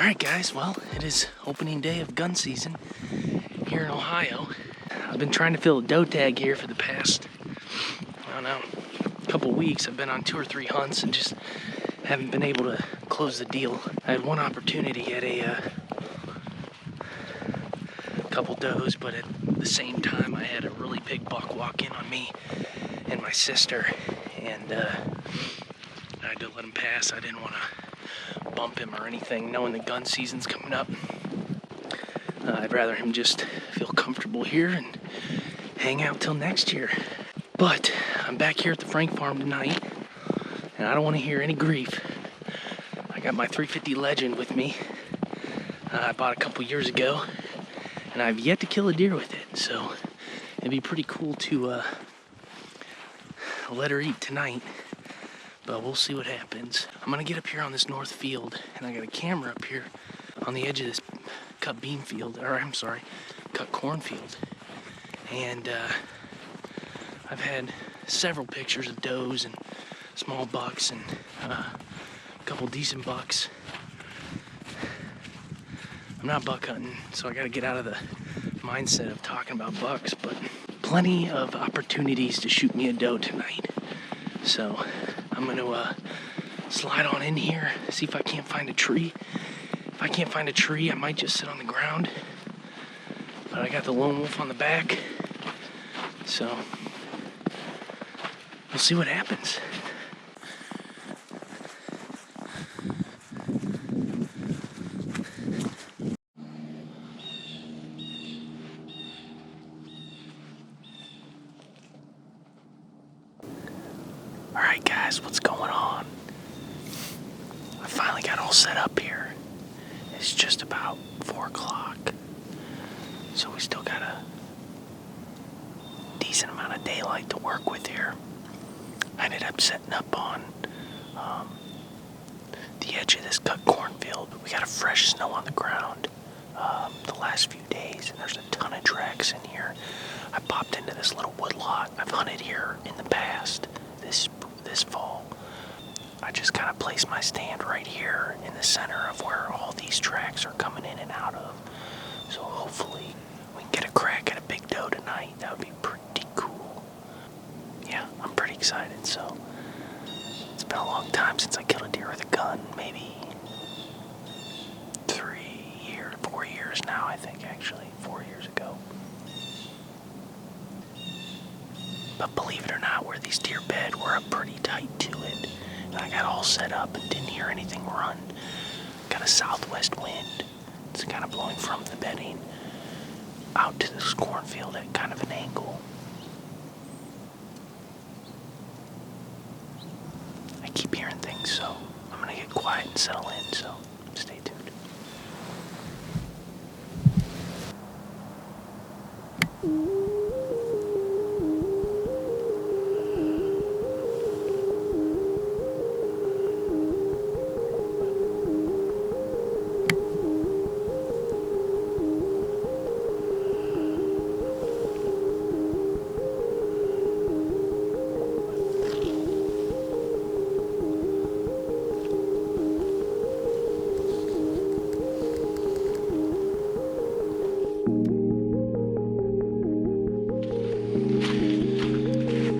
Alright guys, well, it is opening day of gun season here in Ohio. I've been trying to fill a doe tag here for the past, I don't know, couple weeks. I've been on 2 or 3 hunts and just haven't been able to close the deal. I had one opportunity at a couple does, but at the same time I had a really big buck walk in on me and my sister, and I had to let him pass. I didn't want to bump him or anything, knowing the gun season's coming up. I'd rather him just feel comfortable here and hang out till next year. But I'm back here at the Frank farm tonight, and I don't want to hear any grief. I got my 350 Legend with me. I bought a couple years ago, and I've yet to kill a deer with it, so it'd be pretty cool to let her eat tonight. But we'll see what happens. I'm gonna get up here on this north field, and I got a camera up here on the edge of this cut bean field, or I'm sorry, cut cornfield. And I've had several pictures of does and small bucks and a couple decent bucks. I'm not buck hunting, so I gotta get out of the mindset of talking about bucks, but plenty of opportunities to shoot me a doe tonight. So I'm gonna slide on in here, see if I can't find a tree. If I can't find a tree, I might just sit on the ground. But I got the lone wolf on the back, so we'll see what happens. Alright guys, what's going on? I finally got all set up here. It's just about 4 o'clock. So we still got a decent amount of daylight to work with here. I ended up setting up on the edge of this cut cornfield. We got a fresh snow on the ground the last few days, and there's a ton of tracks in here. I popped into this little wood lot. I've hunted here in the past. This fall, I just kind of placed my stand right here in the center of where all these tracks are coming in and out of. So hopefully we can get a crack at a big doe tonight. That would be pretty cool. Yeah, I'm pretty excited. So it's been a long time since I killed a deer with a gun. Maybe 4 years now, I think, actually. 4 years ago. But believe it or not, where these deer bed, we're up pretty tight to it. And I got all set up and didn't hear anything run. Got a southwest wind. It's kind of blowing from the bedding out to this cornfield at kind of an angle. I keep hearing things, so I'm gonna get quiet and settle in, so stay tuned.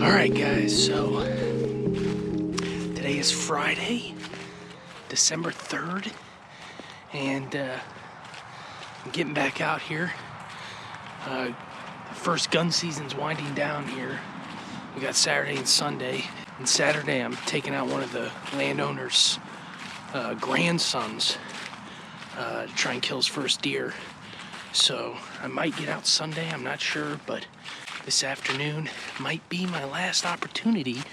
Alright guys, so today is Friday, December 3rd, and I'm getting back out here. The first gun season's winding down here. We got Saturday and Sunday, and Saturday I'm taking out one of the landowner's grandsons to try and kill his first deer. So I might get out Sunday, I'm not sure, but this afternoon might be my last opportunity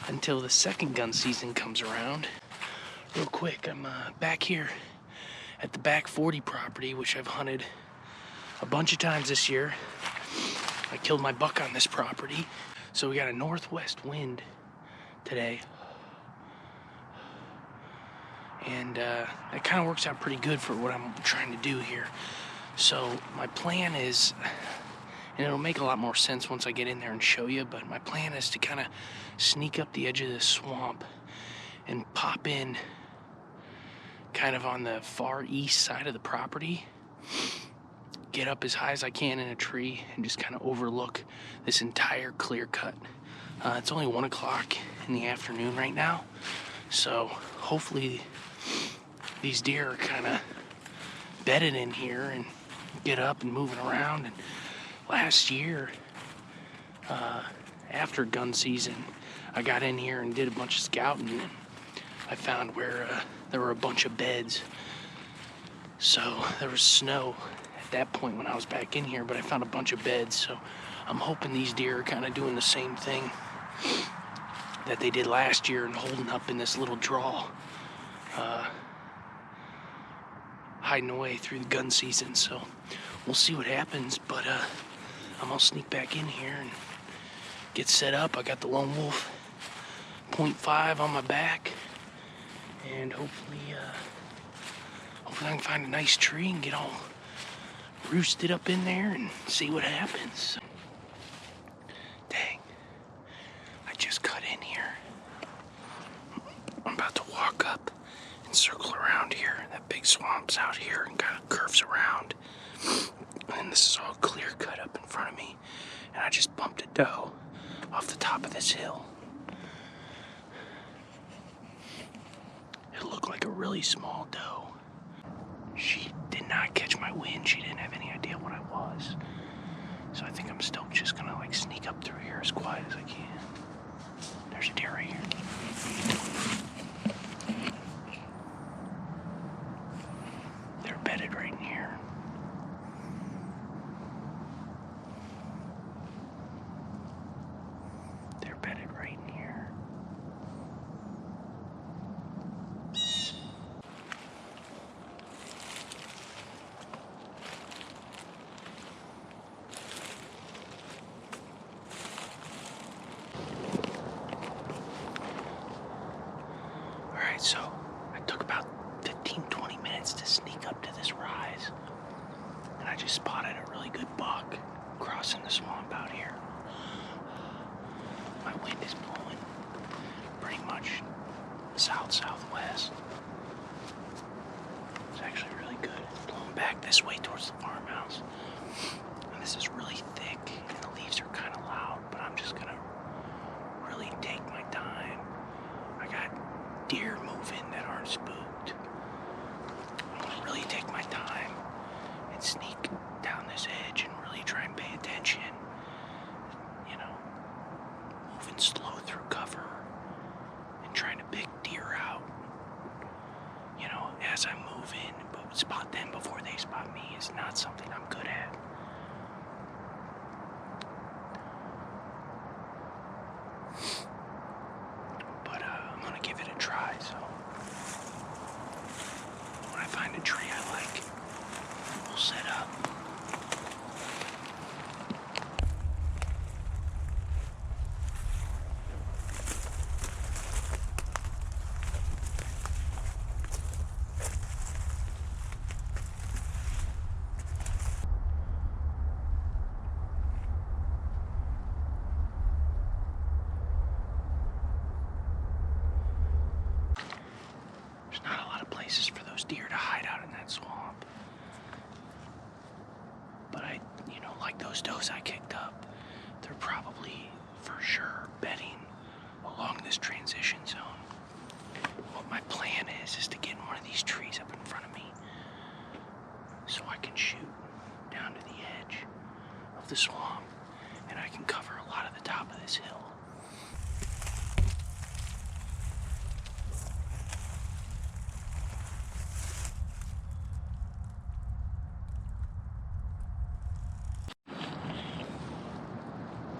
until the second gun season comes around. Real quick, I'm back here at the back 40 property, which I've hunted a bunch of times this year. I killed my buck on this property. So we got a northwest wind today. And that kind of works out pretty good for what I'm trying to do here. So my plan is, and it'll make a lot more sense once I get in there and show you, but my plan is to kind of sneak up the edge of this swamp and pop in kind of on the far east side of the property, get up as high as I can in a tree and just kind of overlook this entire clear cut. It's only 1 o'clock in the afternoon right now, so hopefully these deer are kind of bedded in here and get up and moving around. And last year, after gun season, I got in here and did a bunch of scouting, and I found where there were a bunch of beds. So there was snow at that point when I was back in here, but I found a bunch of beds. So I'm hoping these deer are kind of doing the same thing that they did last year and holding up in this little draw, hiding away through the gun season. So we'll see what happens, but I'm gonna sneak back in here and get set up. I got the Lone Wolf .5 on my back, and hopefully I can find a nice tree and get all roosted up in there and see what happens. Dang, I just cut in here. I'm about to walk up and circle around here. That big swamp's out here and kind of curves around. And this is all clear cut up in front of me. And I just bumped a doe off the top of this hill. It looked like a really small doe. She did not catch my wind. She didn't have any idea what I was. So I think I'm still just gonna like sneak up through here as quiet as I can. There's a deer right here. They're bedded right in here. They're bedded right in here. Alright, so I took about 15-20 minutes to sneak up to this rise, and I just spotted a really good buck crossing the swamp out here. My wind is blowing pretty much south-southwest. It's actually really good. It's blowing back this way towards the farmhouse. And this is really thick, and the leaves are kind of loud, but I'm just gonna really take my time. I got deer moving that aren't spooked. I'm gonna really take my time and sneak down this edge and really try and pay attention. You know, moving slow through cover and trying to pick deer out. You know, as I move in, but spot them before they spot me is not something I'm good at. But I'm gonna give it a try, so when I find a tree I like, we'll set up. There's not a lot of places for those deer to hide out in that swamp. But like those does I kicked up, they're probably for sure bedding along this transition zone. What my plan is to get in one of these trees up in front of me so I can shoot down to the edge of the swamp, and I can cover a lot of the top of this hill.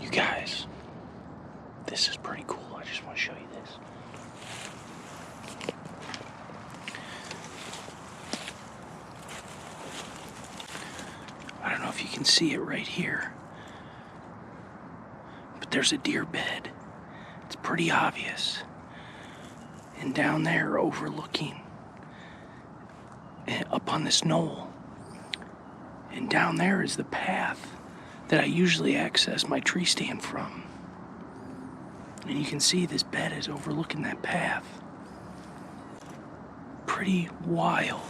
You guys, this is pretty cool. I just want to show you this. I don't know if you can see it right here, but there's a deer bed. It's pretty obvious. And down there overlooking, up on this knoll, and down there is the path that I usually access my tree stand from. And you can see this bed is overlooking that path. pretty wild.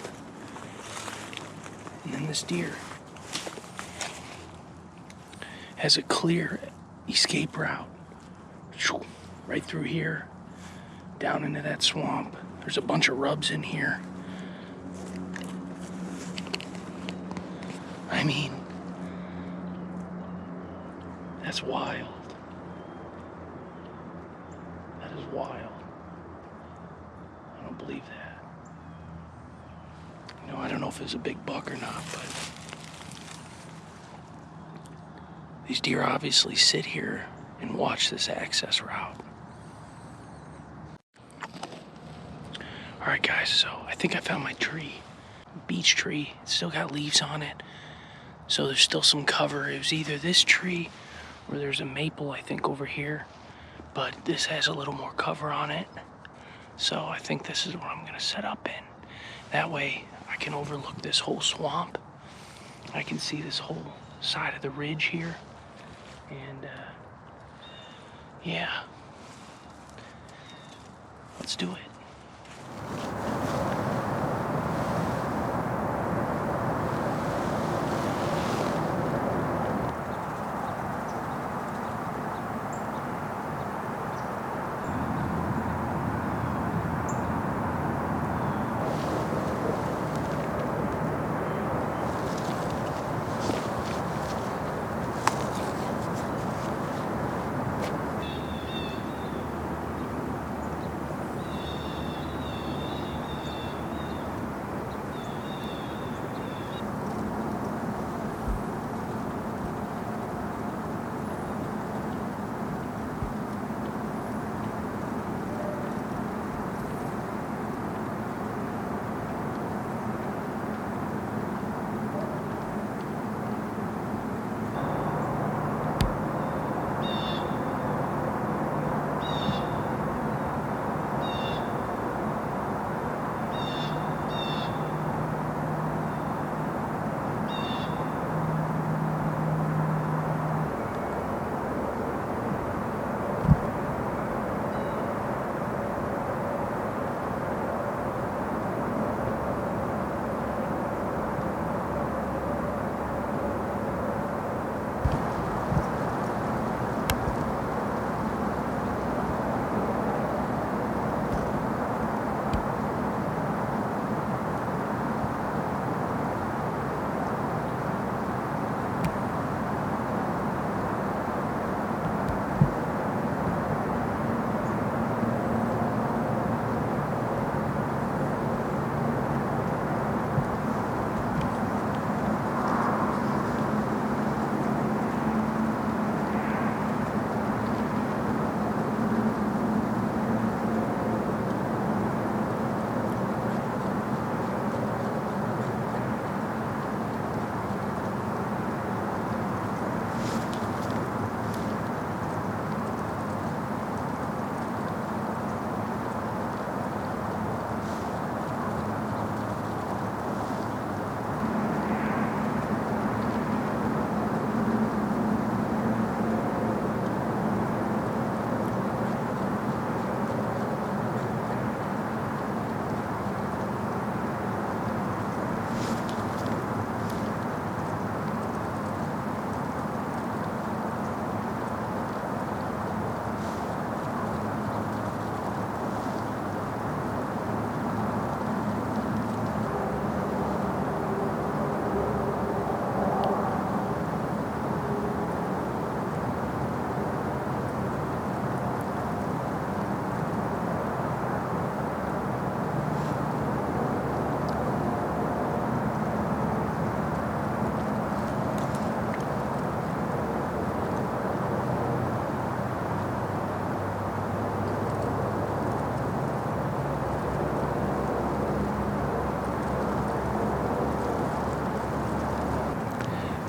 And then this deer has a clear escape route. Right through here, down into that swamp. There's a bunch of rubs in here. I mean, that's wild. That is wild. I don't believe that. You know, I don't know if it was a big buck or not, but these deer obviously sit here and watch this access route. Alright guys, so I think I found my tree. Beech tree. It's still got leaves on it. So there's still some cover. It was either this tree or there's a maple, I think, over here. But this has a little more cover on it. So I think this is what I'm going to set up in. That way I can overlook this whole swamp. I can see this whole side of the ridge here. And yeah, let's do it.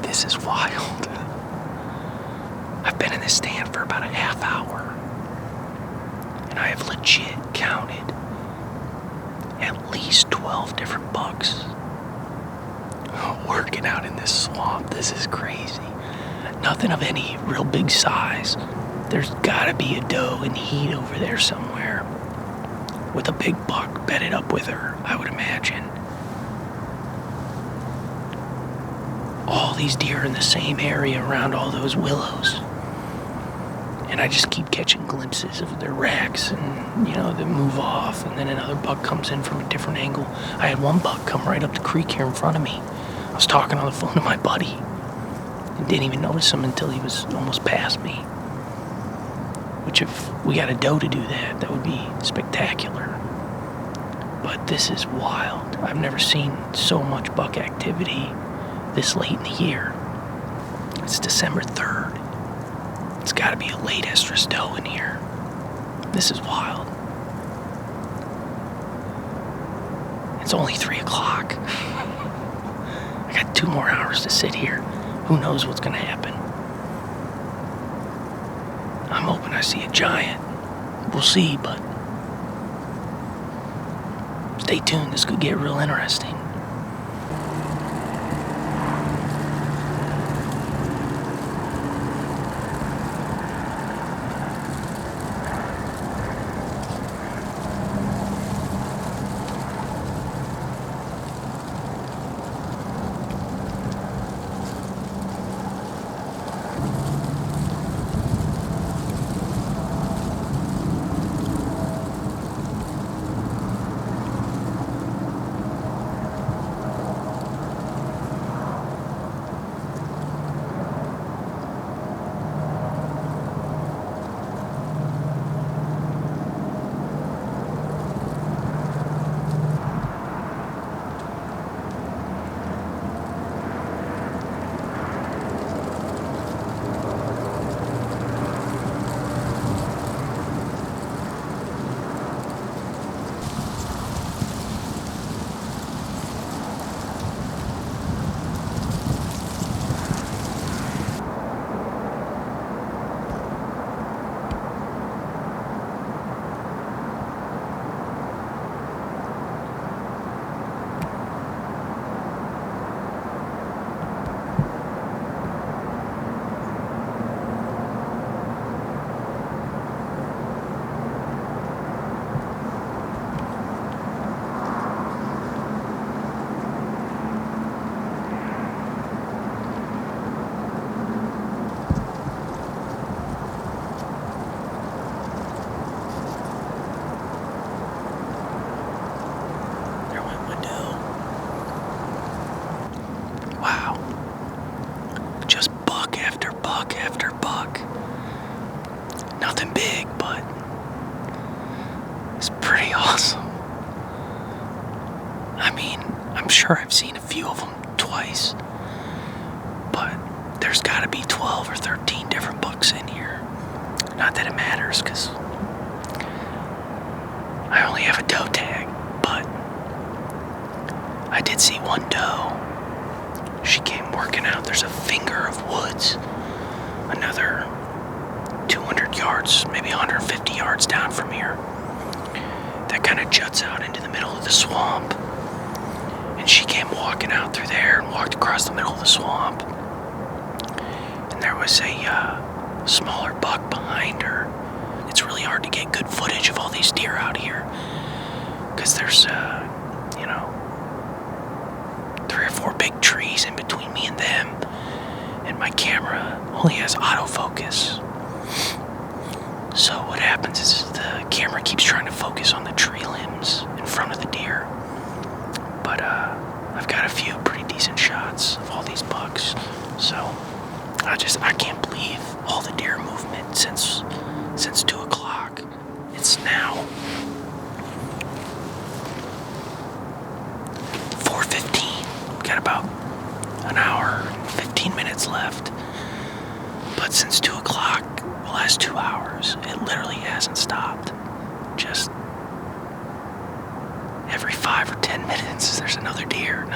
This is wild. I've been in this stand for about a half hour, and I have legit counted at least 12 different bucks working out in this swamp. This is crazy. Nothing of any real big size. There's gotta be a doe in heat over there somewhere. with a big buck bedded up with her, I would imagine. All these deer in the same area around all those willows. And I just keep catching glimpses of their racks and, they move off, and then another buck comes in from a different angle. I had one buck come right up the creek here in front of me. I was talking on the phone to my buddy and didn't even notice him until he was almost past me. Which, if we got a doe to do that, that would be spectacular. But this is wild. I've never seen so much buck activity this late in the year. It's December 3rd. It's got to be a late estrus doe in here. This is wild. It's only 3 o'clock. I got 2 more hours to sit here. Who knows what's going to happen? I'm hoping I see a giant. We'll see, but stay tuned. This could get real interesting. Nothing big, but it's pretty awesome. I mean, I'm sure I've seen a few of them twice, but there's gotta be 12 or 13 different bucks in here. Not that it matters, because I only have a doe tag, but I did see one doe. She came working out. There's a finger of woods, another 200 yards, maybe 150 yards down from here, that kind of juts out into the middle of the swamp. And she came walking out through there and walked across the middle of the swamp. And there was a smaller buck behind her. It's really hard to get good footage of all these deer out here, because there's, 3 or 4 big trees in between me and them. And my camera only has autofocus. So what happens is the camera keeps trying to focus on the tree limbs in front of the deer. But I've got a few pretty decent shots of all these bucks. So I can't believe all the deer movement since 2 o'clock. It's now 4:15. Got about an hour and 15 minutes left. But since 2 o'clock, the last 2 hours, it literally hasn't stopped. Just every 5 or 10 minutes, there's another deer.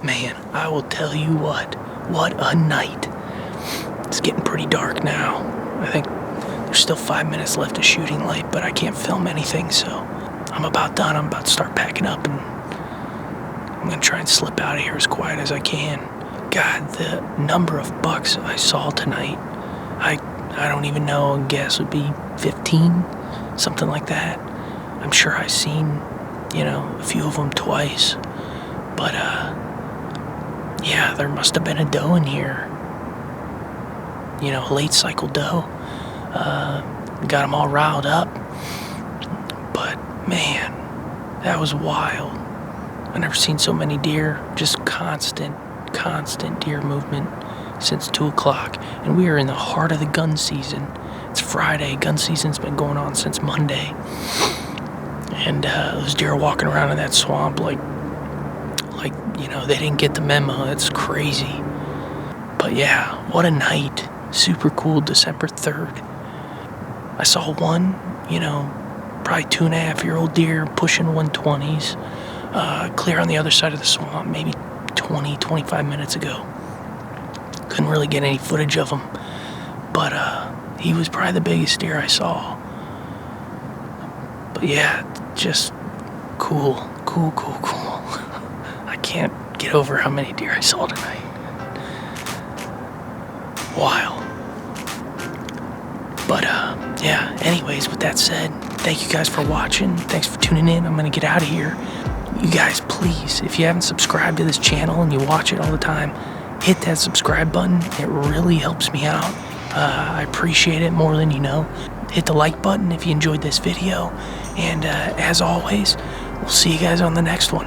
man, I will tell you what a night. It's getting pretty dark now. I think there's still 5 minutes left of shooting light, but I can't film anything, so I'm about done. I'm about to start packing up, and I'm gonna try and slip out of here as quiet as I can. God, the number of bucks I saw tonight, I don't even know. I guess would be 15, something like that. I'm sure I've seen, a few of them twice, but yeah, there must have been a doe in here. A late cycle doe. Got them all riled up, but man, that was wild. I've never seen so many deer, just constant deer movement since 2 o'clock, and we are in the heart of the gun season. It's Friday. Gun season's been going on since Monday, and those deer are walking around in that swamp like they didn't get the memo. It's crazy. But yeah, what a night. Super cool. December 3rd. I saw one, probably 2.5-year-old deer pushing 120s, clear on the other side of the swamp, maybe 25 minutes ago. Couldn't really get any footage of him, but he was probably the biggest deer I saw. But yeah, just cool. I can't get over how many deer I saw tonight. Wild. But yeah, anyways, with that said, thank you guys for watching. Thanks for tuning in. I'm gonna get out of here. You guys, please, if you haven't subscribed to this channel and you watch it all the time, hit that subscribe button. It really helps me out. I appreciate it more than you know. Hit the like button if you enjoyed this video. And as always, we'll see you guys on the next one.